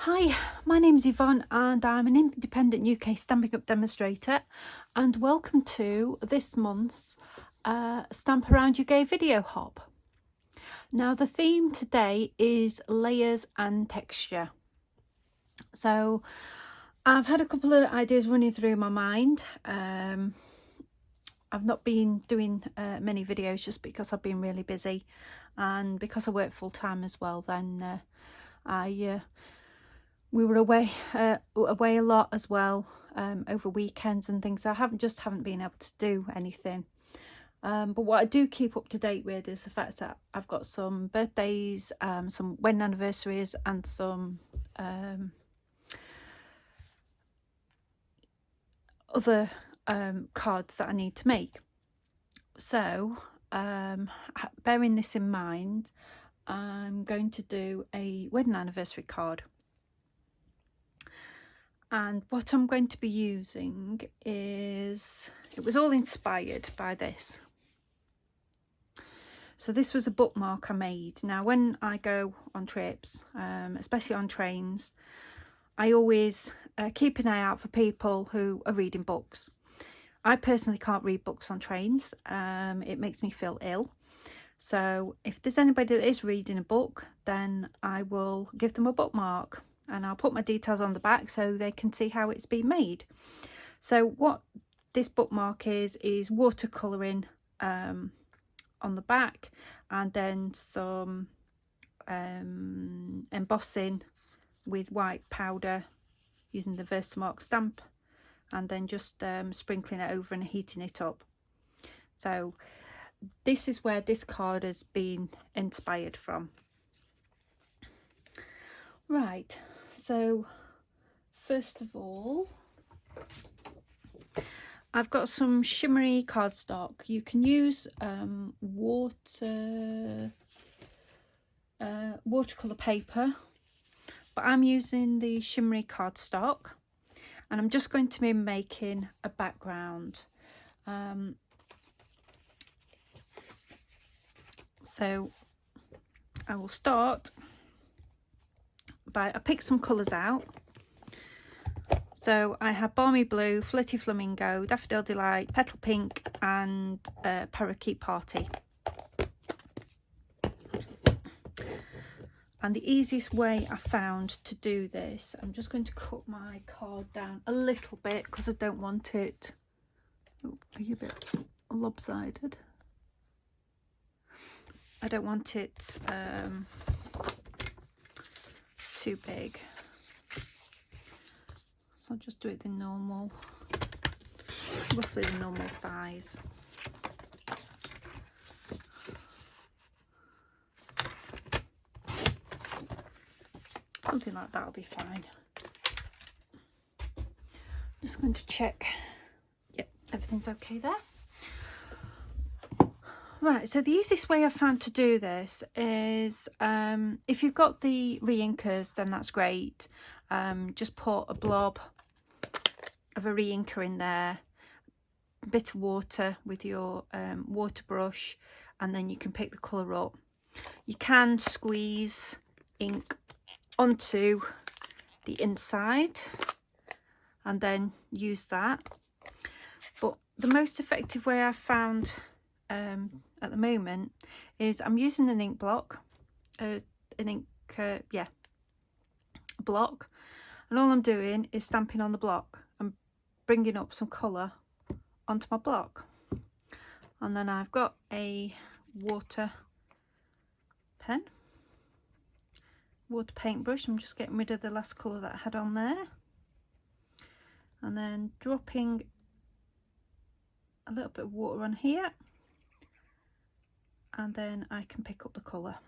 Hi, my name's Yvonne and I'm an independent UK Stampin' Up demonstrator, and welcome to this month's Stamp Around UK video hop. Now the theme today is layers and texture. So I've had a couple of ideas running through my mind. I've not been doing many videos just because I've been really busy, and because I work full-time as well, then we were away a lot as well, over weekends and things. So I haven't been able to do anything. But what I do keep up to date with is the fact that I've got some birthdays, some wedding anniversaries, and some other cards that I need to make. So bearing this in mind, I'm going to do a wedding anniversary card. And what I'm going to be using is, it was all inspired by this. So this was a bookmark I made. Now when I go on trips, especially on trains, I always keep an eye out for people who are reading books. I personally can't read books on trains. It makes me feel ill. So if there's anybody that is reading a book, then I will give them a bookmark. And I'll put my details on the back so they can see how it's been made. So what this bookmark is watercolouring on the back, and then some embossing with white powder using the Versamark stamp, and then just sprinkling it over and heating it up. So this is where this card has been inspired from. Right. So first of all, I've got some shimmery cardstock. You can use watercolour paper, but I'm using the shimmery cardstock, and I'm just going to be making a background. So I will start I picked some colours out. So I have Balmy Blue, Flirty Flamingo, Daffodil Delight, Petal Pink, and Parakeet Party. And the easiest way I found to do this, I'm just going to cut my card down a little bit because I don't want it, are you a bit lopsided? I don't want it too big, so I'll just do it the normal, roughly the normal size. Something like that will be fine. Just going to check, yep, everything's okay there. Right, so the easiest way I've found to do this is, if you've got the re-inkers, then that's great. Just put a blob of a re-inker in there, a bit of water with your water brush, and then you can pick the colour up. You can squeeze ink onto the inside and then use that. But the most effective way I've found at the moment is I'm using an ink block, a block, and all I'm doing is stamping on the block and bringing up some colour onto my block. And then I've got a water paintbrush. I'm just getting rid of the last colour that I had on there, and then dropping a little bit of water on here, and then I can pick up the colour.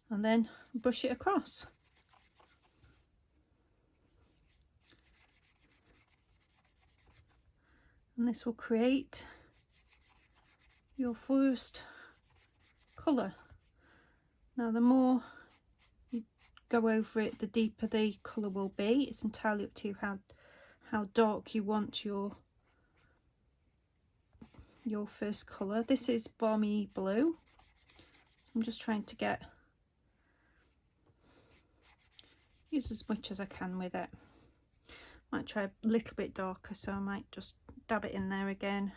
And then brush it across. And this will create your first colour. Now the more you go over it, the deeper the colour will be. It's entirely up to you how dark you want your first colour. This is Balmy Blue, I'm just trying to use as much as I can with it. Might try a little bit darker, so I might just dab it in there again,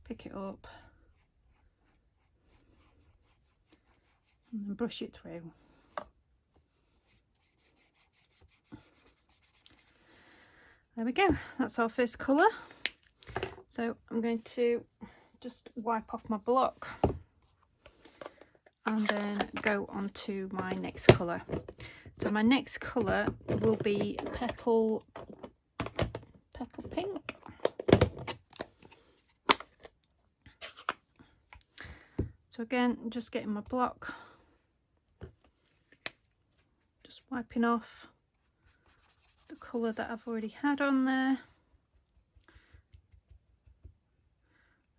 pick it up and then brush it through. There we go, that's our first colour. So I'm going to just wipe off my block and then go on to my next colour. So my next colour will be Petal Pink. So again, just getting my block, just wiping off the colour that I've already had on there,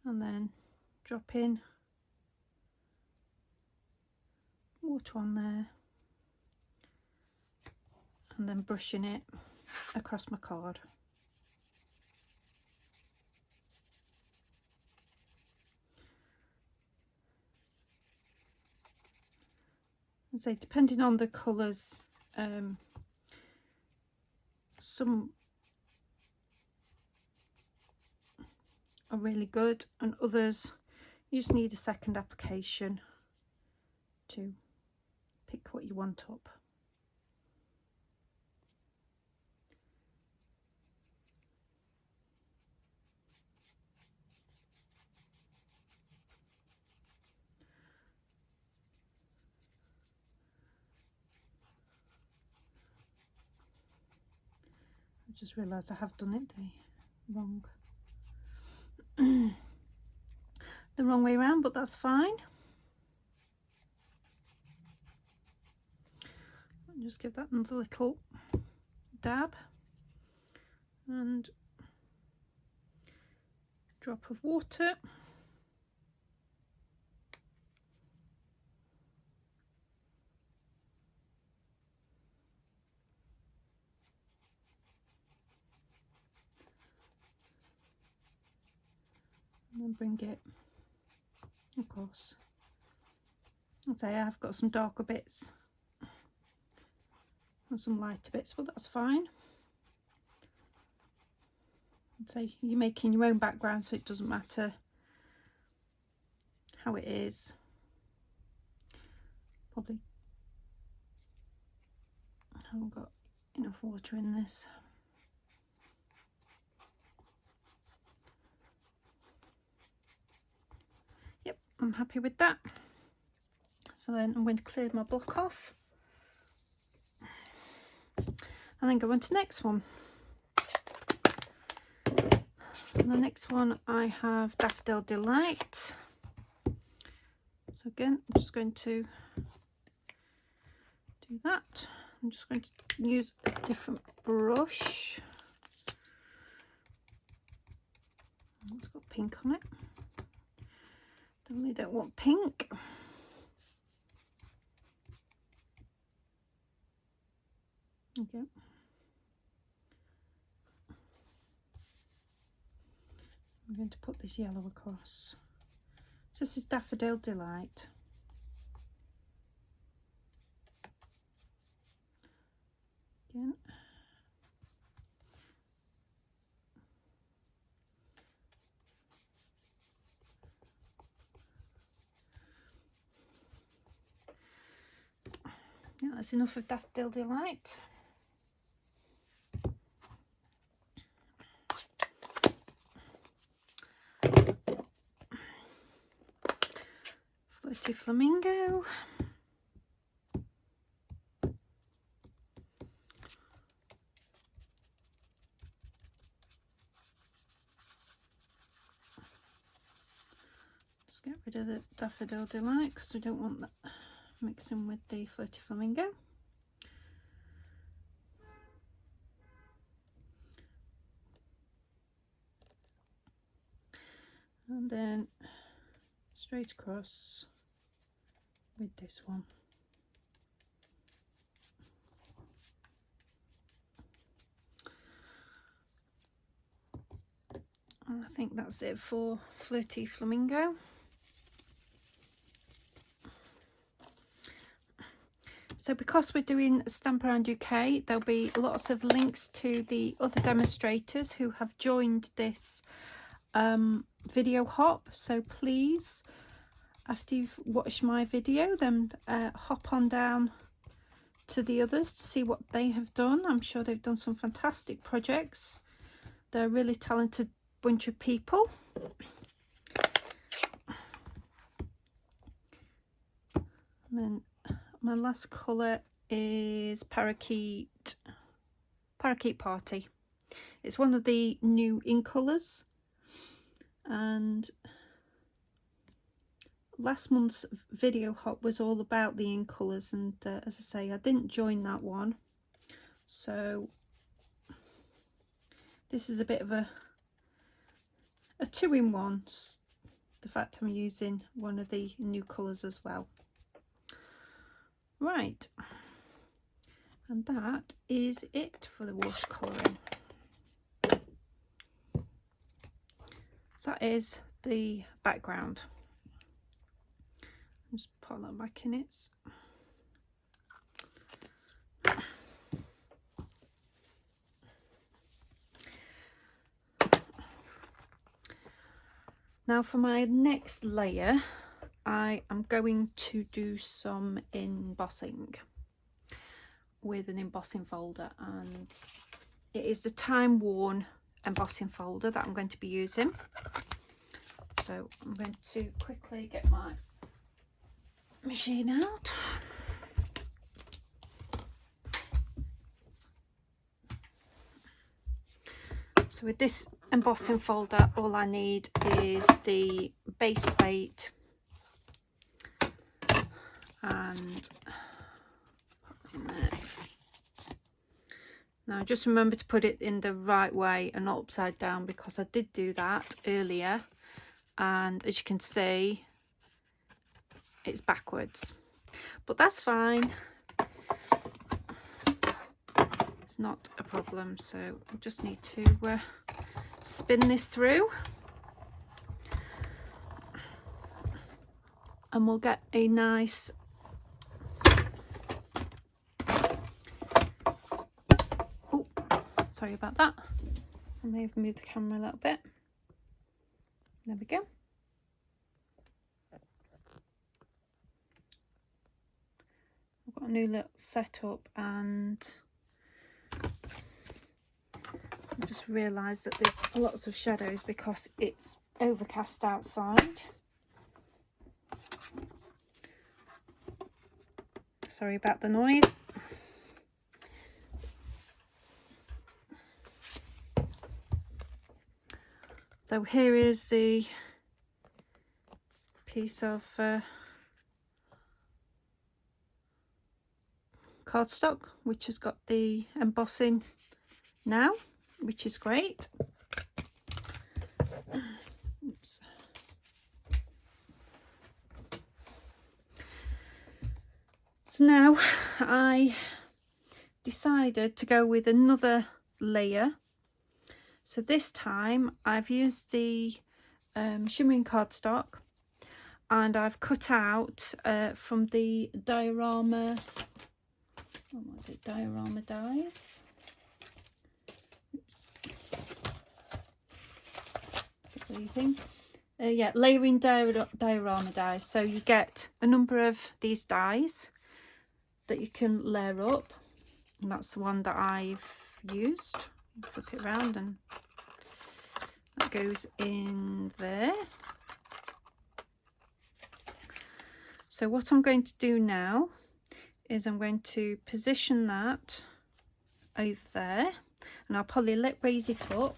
and then dropping water on there and then brushing it across my card. And so depending on the colours, some are really good and others you just need a second application to pick what you want up. I just realised I have done it the wrong way around, but that's fine. I'll just give that another little dab and drop of water. And then bring it across. I'll say I've got some darker bits and some lighter bits, but that's fine. I'd say you're making your own background, so it doesn't matter how it is. Probably haven't got enough water in this. Yep, I'm happy with that. So then I'm going to clear my block off and then go on to the next one. And the next one I have Daffodil Delight. So again, I'm just going to do that. I'm just going to use a different brush. It's got pink on it. Definitely don't want pink. Okay. I'm going to put this yellow across. So this is Daffodil Delight. Again. Yeah, that's enough of Daffodil Delight. Flirty Flamingo. Just get rid of the Daffodil Delight because I don't want that mixing with the Flirty Flamingo. And then straight across with this one. And I think that's it for Flirty Flamingo. So because we're doing Stamp Around UK, there'll be lots of links to the other demonstrators who have joined this video hop. So please, after you've watched my video, then hop on down to the others to see what they have done. I'm sure they've done some fantastic projects. They're a really talented bunch of people. And then my last colour is Parakeet Party. It's one of the new in colours, and last month's video hop was all about the in colours, and as I say, I didn't join that one, so this is a bit of a two-in-one, the fact I'm using one of the new colours as well. Right, and that is it for the watercolouring. So that is the background. Just put that back in it. Now for my next layer, I am going to do some embossing with an embossing folder, and it is the time-worn embossing folder that I'm going to be using. So I'm going to quickly get my machine out. So with this embossing folder, all I need is the base plate and now just remember to put it in the right way and not upside down, because I did do that earlier, and as you can see it's backwards, but that's fine, it's not a problem. So I just need to spin this through and we'll get a nice sorry about that, I may have moved the camera a little bit. There we go. I've got a new little setup, and I just realised that there's lots of shadows because it's overcast outside. Sorry about the noise. So here is the piece of cardstock, which has got the embossing now, which is great. Oops. So now I decided to go with another layer. So this time I've used the shimmering cardstock, and I've cut out from the diorama, what was it, diorama dies. Oops. Yeah, layering diorama dies. So you get a number of these dies that you can layer up, and that's the one that I've used. Flip it around and that goes in there. So what I'm going to do now is I'm going to position that over there, and I'll probably raise it up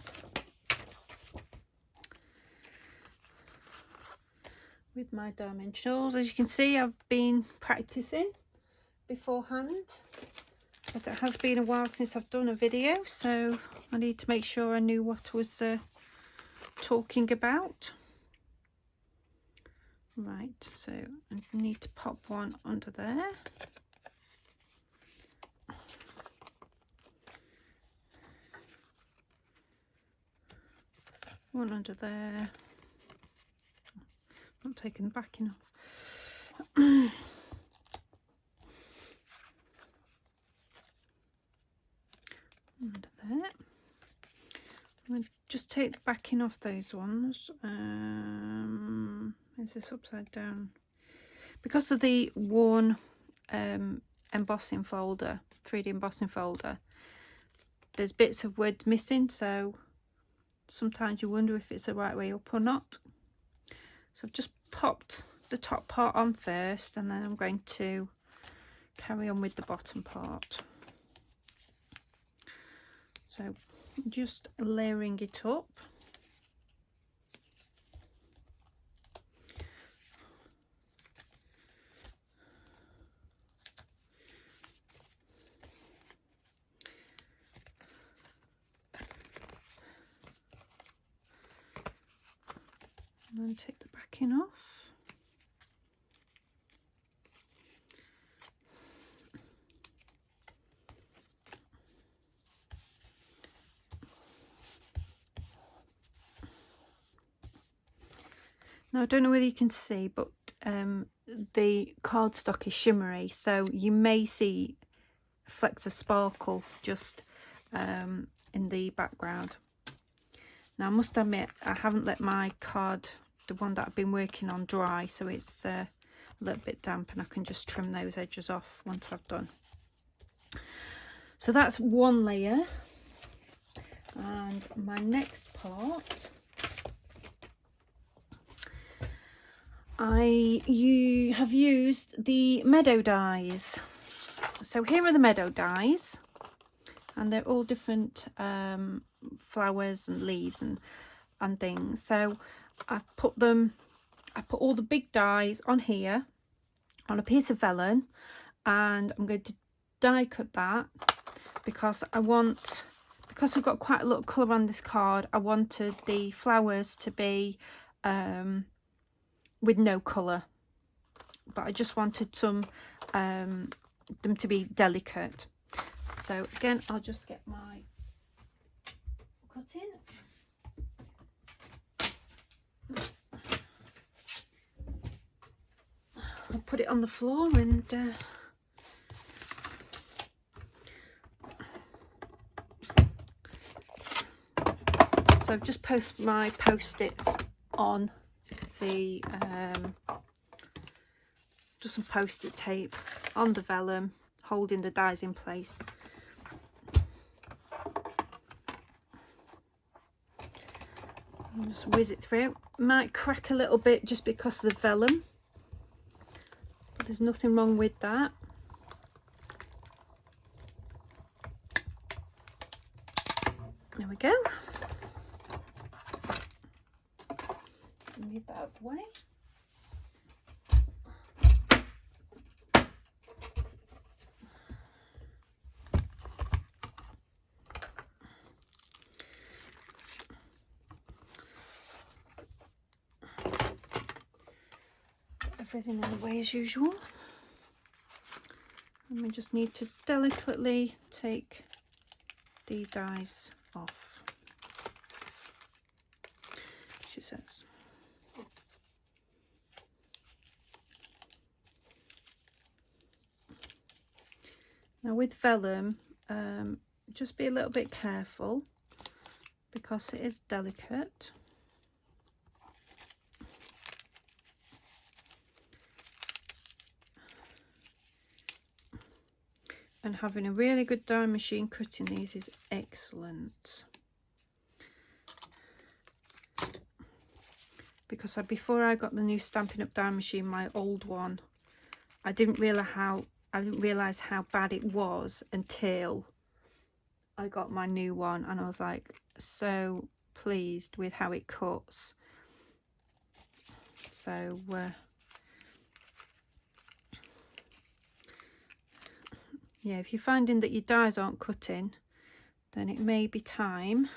with my dimensionals. As you can see, I've been practicing beforehand, because it has been a while since I've done a video, so I need to make sure I knew what I was talking about. Right, so I need to pop one under there. One under there. Not taking the backing off. take the backing off those ones. Is this upside down? Because of the worn embossing folder, 3D embossing folder, there's bits of wood missing, so sometimes you wonder if it's the right way up or not. So I've just popped the top part on first, and then I'm going to carry on with the bottom part. So just layering it up. And then take the backing off. Now I don't know whether you can see, but the cardstock is shimmery, so you may see flecks of sparkle just in the background. Now I must admit, I haven't let my card, the one that I've been working on, dry, so it's a little bit damp, and I can just trim those edges off once I've done. So that's one layer, and my next part, you have used the meadow dies. So here are the meadow dies, and they're all different flowers and leaves and things. So I put all the big dies on here on a piece of vellum, and I'm going to die cut that because because I've got quite a lot of colour on this card. I wanted the flowers to be with no colour, but I just wanted them to be delicate. So again, I'll just get my cutting. I'll put it on the floor, and so I've just post my post-its on the just some post-it tape on the vellum, holding the dies in place. And just whiz it through. Might crack a little bit just because of the vellum, but there's nothing wrong with that. There we go. Move that out of the way. Everything in the way as usual, and we just need to delicately take the dies off, she says. Now with vellum, just be a little bit careful because it is delicate. And having a really good die machine cutting these is excellent. Because before I got the new Stampin' Up! Die machine, my old one, I didn't realise how bad it was until I got my new one, and I was like so pleased with how it cuts. So yeah, if you're finding that your dies aren't cutting, then it may be time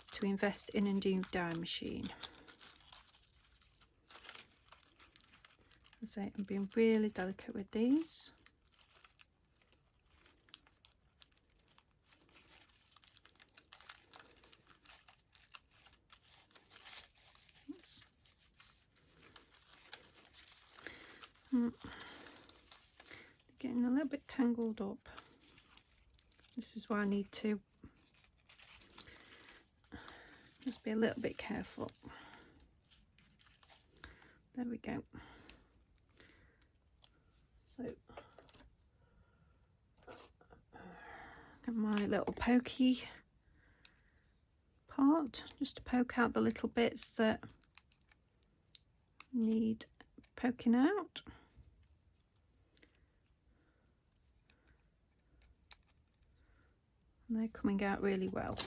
to invest in a new die machine. As I say, I'm being really delicate with these. Oops. Getting a little bit tangled up. This is why I need to Just be a little bit careful. There we go. So get my little pokey part, just to poke out the little bits that need poking out. And they're coming out really well.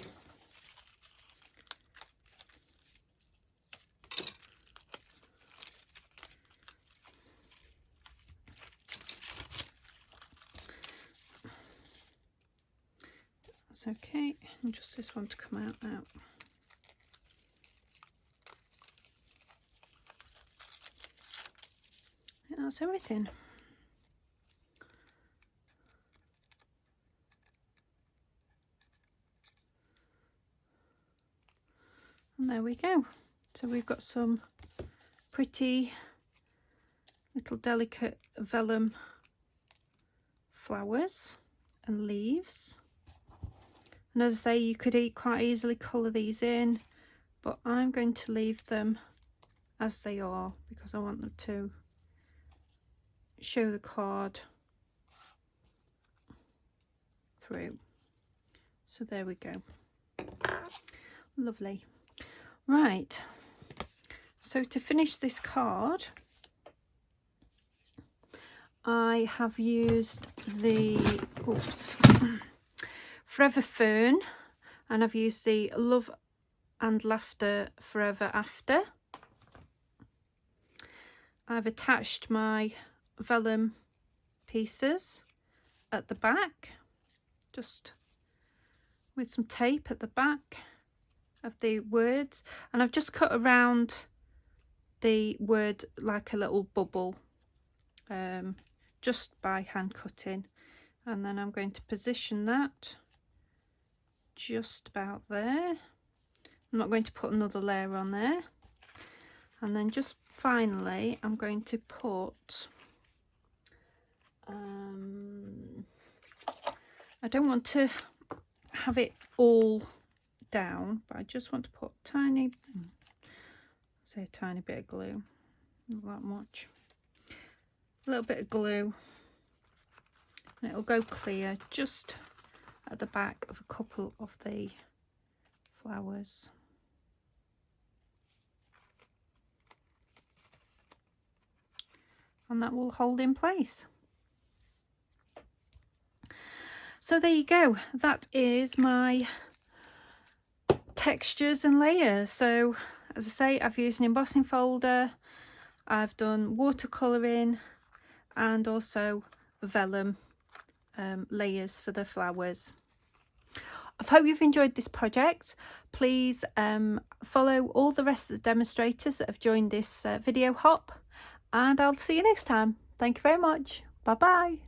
That's okay, and just this one to come out now. And that's everything. And there we go. So we've got some pretty little delicate vellum flowers and leaves. And as I say, you could quite easily colour these in, but I'm going to leave them as they are because I want them to show the card through. So there we go. Lovely. Right, so to finish this card, I have used the Forever Fern, and I've used the Love and Laughter Forever After. I've attached my vellum pieces at the back, just with some tape at the back of the words, and I've just cut around the word like a little bubble, just by hand cutting, and then I'm going to position that just about there. I'm not going to put another layer on there, and then just finally I'm going to put I don't want to have it all down, but I just want to put a tiny bit of glue, not that much, a little bit of glue, and it'll go clear just at the back of a couple of the flowers. And that will hold in place. So there you go, that is my textures and layers. So as I say, I've used an embossing folder, I've done watercolouring and also vellum layers for the flowers. I hope you've enjoyed this project. Please follow all the rest of the demonstrators that have joined this video hop, and I'll see you next time. Thank you very much. Bye bye.